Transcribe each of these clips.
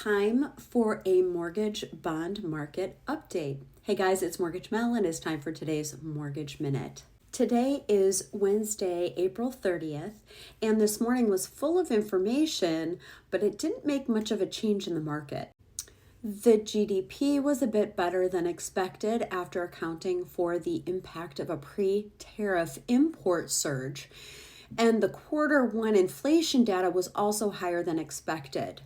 time for a mortgage bond market update. Hey guys, it's Mortgage Mel and it's time for today's Mortgage Minute. Today is Wednesday, April 30th, and this morning was full of information, but it didn't make much of a change in the market. The GDP was a bit better than expected after accounting for the impact of a pre-tariff import surge. And the quarter 1 inflation data was also higher than expected.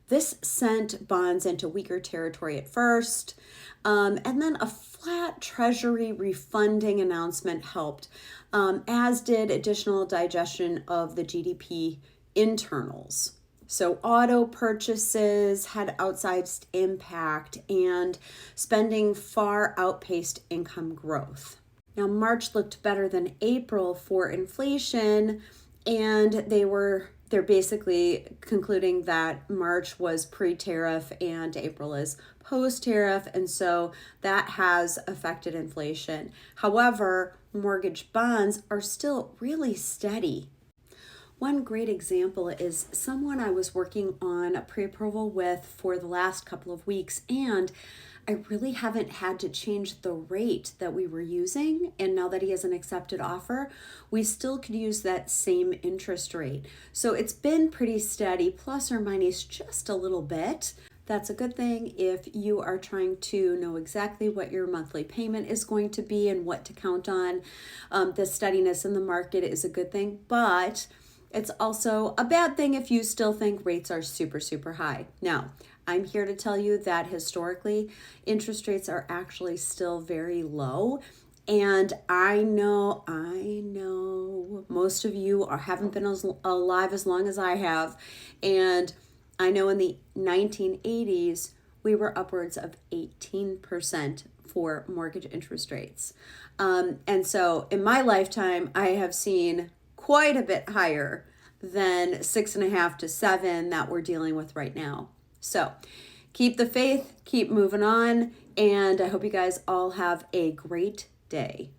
This sent bonds into weaker territory at first, and then a flat Treasury refunding announcement helped, as did additional digestion of the GDP internals. So auto purchases had outsized impact and spending far outpaced income growth. Now, March looked better than April for inflation, and they're basically concluding that March was pre-tariff and April is post-tariff, and so that has affected inflation. However, mortgage bonds are still really steady. One great example is someone I was working on a pre-approval with for the last couple of weeks, and I really haven't had to change the rate that we were using. And now that he has an accepted offer, we still could use that same interest rate. So it's been pretty steady, plus or minus just a little bit. That's a good thing if you are trying to know exactly what your monthly payment is going to be and what to count on. The steadiness in the market is a good thing, but it's also a bad thing if you still think rates are super, super high. Now, I'm here to tell you that historically, interest rates are actually still very low. And I know most of you haven't been alive as long as I have. And I know in the 1980s, we were upwards of 18% for mortgage interest rates. And so in my lifetime, I have seen quite a bit higher than 6.5 to 7 that we're dealing with right now. So keep the faith, keep moving on, and I hope you guys all have a great day.